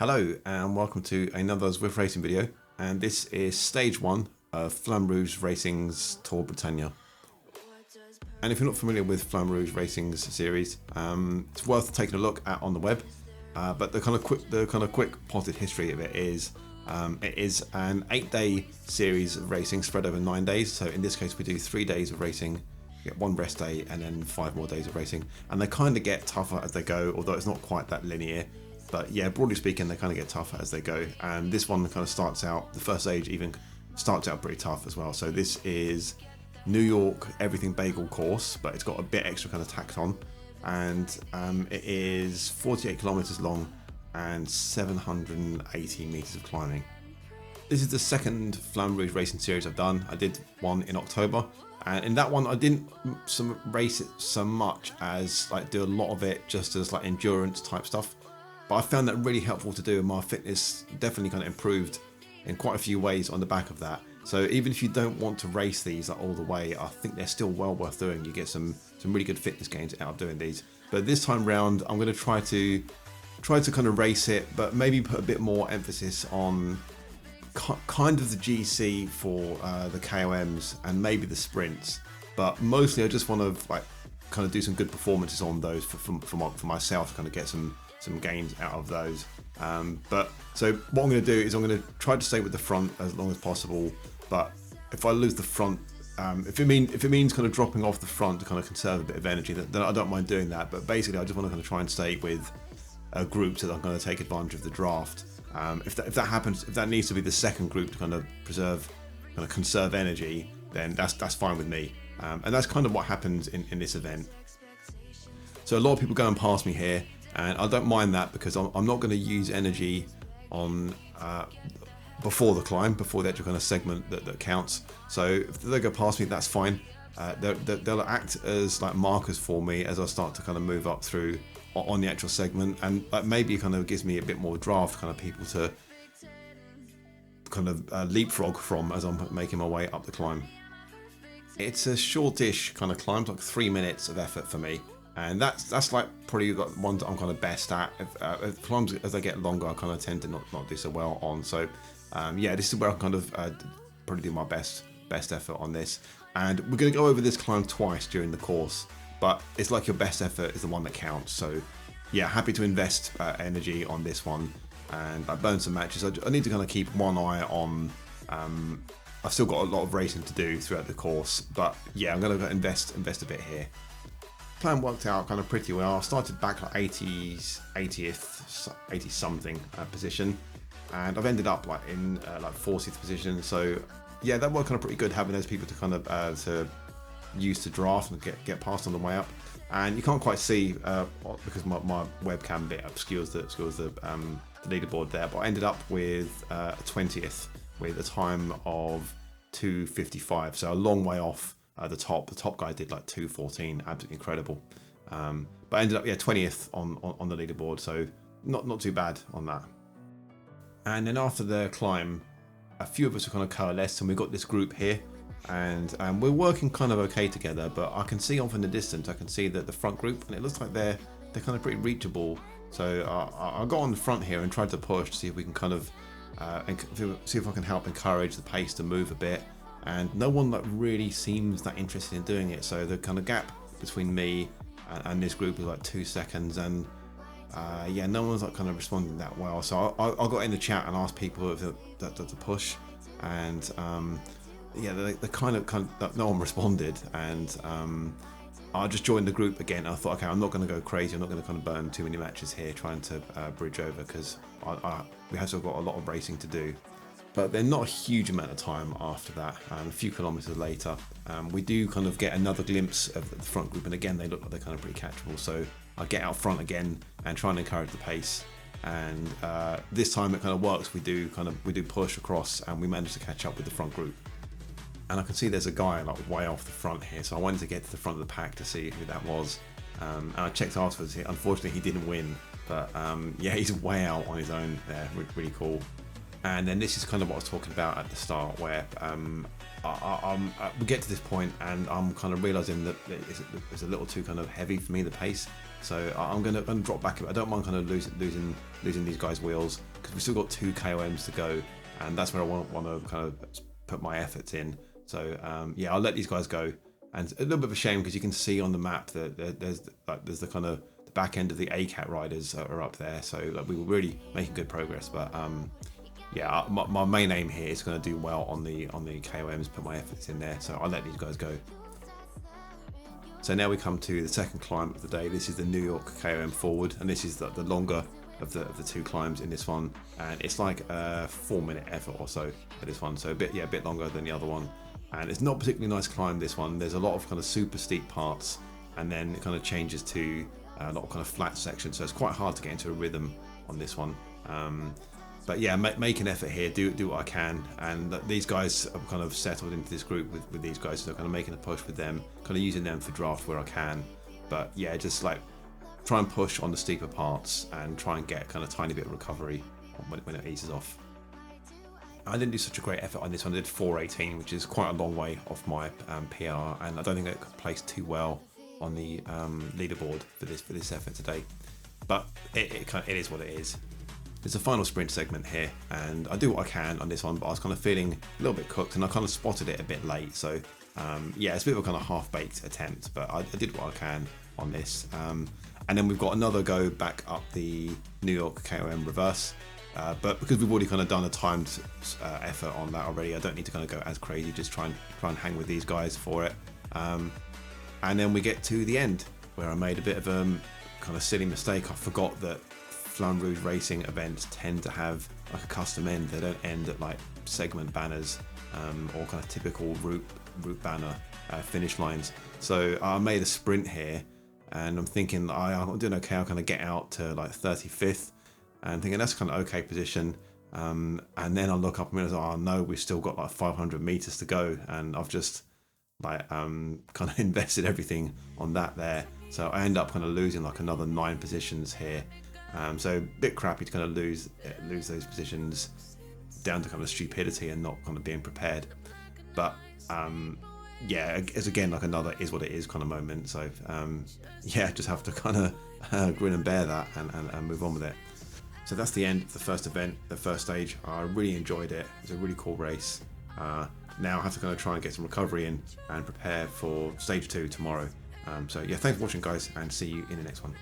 Hello and welcome to another Zwift racing video, and this is stage 1 of Flamme Rouge Racing's Tour Britannia. And if you're not familiar with Flamme Rouge Racing's series, it's worth taking a look at on the web. But the kind of quick potted history of it is an 8-day series of racing spread over 9 days. So in this case, we do 3 days of racing, get 1 rest day, and then 5 more days of racing. And they kind of get tougher as they go, although it's not quite that linear. But yeah, broadly speaking, they kind of get tougher as they go. And this one kind of starts out, the first stage even starts out pretty tough as well. So this is New York everything bagel course, but it's got a bit extra kind of tacked on. And it is 48 kilometers long and 780 meters of climbing. This is the second Flamme Rouge racing series I've done. I did one in October, and in that one I didn't race it so much as like do a lot of it just as like endurance type stuff. But I found that really helpful to do, and my fitness definitely kind of improved in quite a few ways on the back of that. So even if you don't want to race these like all the way, I think they're still well worth doing. You get some really good fitness gains out of doing these. But this time round, I'm going to try to kind of race it, but maybe put a bit more emphasis on kind of the GC for the KOMs and maybe the sprints. But mostly I just want to like kind of do some good performances on those for myself to kind of get some gains out of those. But so what I'm going to do is I'm going to try to stay with the front as long as possible. But if I lose the front, if it means kind of dropping off the front to kind of conserve a bit of energy, then I don't mind doing that. But basically, I just want to kind of try and stay with a group so that I'm going to take advantage of the draft. If that happens, if that needs to be the second group to kind of conserve energy, then that's fine with me. And that's kind of what happens in this event. So a lot of people going past me here, and I don't mind that because I'm not going to use energy on before the climb, before the actual kind of segment that counts. So if they go past me, that's fine. They'll act as like markers for me as I start to kind of move up through on the actual segment, and maybe kind of gives me a bit more draft kind of people to kind of leapfrog from as I'm making my way up the climb. It's a shortish kind of climb, like 3 minutes of effort for me. And that's like probably got one that I'm kind of best at. If climbs as they get longer, I kind of tend to not do so well on. So yeah, this is where I kind of probably do my best effort on this. And we're going to go over this climb twice during the course, but it's like your best effort is the one that counts. So yeah, happy to invest energy on this one, and I burn some matches. I need to kind of keep one eye on. I've still got a lot of racing to do throughout the course, but yeah, I'm going to invest a bit here. Plan worked out kind of pretty well. I started back like 80 something position, and I've ended up like in like 40th position. So yeah, that worked kind of pretty good, having those people to kind of to use to draft and get past on the way up. And you can't quite see because my webcam bit obscures the leaderboard there, but I ended up with 20th with a time of 2:55, so a long way off the top. The top guy did like 2:14, absolutely incredible. But I ended up 20th on the leaderboard, so not too bad on that. And then after the climb, a few of us were kind of coalesced, and we got this group here, and we're working kind of okay together. But I can see off in the distance, I can see that the front group, and it looks like they're kind of pretty reachable. So I got on the front here and tried to push to see if we can kind of see if I can help encourage the pace to move a bit. And no one like really seems that interested in doing it. So the kind of gap between me and this group is like 2 seconds, and yeah, no one's like kind of responding that well. So I got in the chat and asked people to push, and yeah, they kind of no one responded, and I just joined the group again. I thought, okay, I'm not going to go crazy. I'm not going to kind of burn too many matches here trying to bridge over, because we have still got a lot of racing to do. But they're not a huge amount of time after that. A few kilometers later, we do kind of get another glimpse of the front group, and again they look like they're kind of pretty catchable. So I get out front again and try and encourage the pace. And this time it kind of works. We do push across, and we manage to catch up with the front group. And I can see there's a guy like way off the front here, so I wanted to get to the front of the pack to see who that was. And I checked afterwards. Unfortunately, he didn't win, but yeah, he's way out on his own there. Really cool. And then this is kind of what I was talking about at the start, where we get to this point and I'm kind of realizing that it's a little too kind of heavy for me, the pace. So I'm gonna drop back. I don't mind kind of losing these guys' wheels, because we've still got 2 KOMs to go, and that's where I want to kind of put my efforts in. So yeah, I'll let these guys go. And a little bit of a shame, because you can see on the map that there's the kind of the back end of the ACAT riders are up there. So like, we were really making good progress, but yeah, my main aim here is going to do well on the KOMs, put my efforts in there. So I'll let these guys go. So now we come to the second climb of the day. This is the New York KOM forward, and this is the longer of the 2 climbs in this one, and it's like a 4-minute effort or so for this one. So a bit longer than the other one, and it's not particularly nice climb, this one. There's a lot of kind of super steep parts, and then it kind of changes to a lot of kind of flat sections. So it's quite hard to get into a rhythm on this one. But yeah, make an effort here, do what I can, and these guys have kind of settled into this group with these guys, so kind of making a push with them, kind of using them for draft where I can. But yeah, just like try and push on the steeper parts and try and get kind of tiny bit of recovery when it eases off. I didn't do such a great effort on this one. I did 4:18, which is quite a long way off my PR, and I don't think it placed too well on the leaderboard for this effort today. But it is what it is. There's a final sprint segment here, and I do what I can on this one, but I was kind of feeling a little bit cooked, and I kind of spotted it a bit late. So yeah, it's a bit of a kind of half-baked attempt, but I did what I can on this. And then we've got another go back up the New York KOM reverse, but because we've already kind of done a timed effort on that already, I don't need to kind of go as crazy. Just try and hang with these guys for it. And then we get to the end, where I made a bit of a kind of silly mistake. I forgot that Flamme Rouge racing events tend to have like a custom end. They don't end at like segment banners or kind of typical route banner finish lines. So I made a sprint here, and I'm thinking I'm doing okay. I'll kind of get out to like 35th, and thinking that's kind of okay position. And then I look up and realize, oh no, we've still got like 500 meters to go, and I've just like kind of invested everything on that there. So I end up kind of losing like another 9 positions here. So a bit crappy to kind of lose those positions down to kind of stupidity and not kind of being prepared. But yeah, it's again like another is what it is kind of moment. So yeah, just have to kind of grin and bear that and move on with it. So that's the end of the first event, the first stage. I really enjoyed it. It's a really cool race. Now I have to kind of try and get some recovery in and prepare for stage 2 tomorrow. So yeah, thanks for watching guys, and see you in the next one.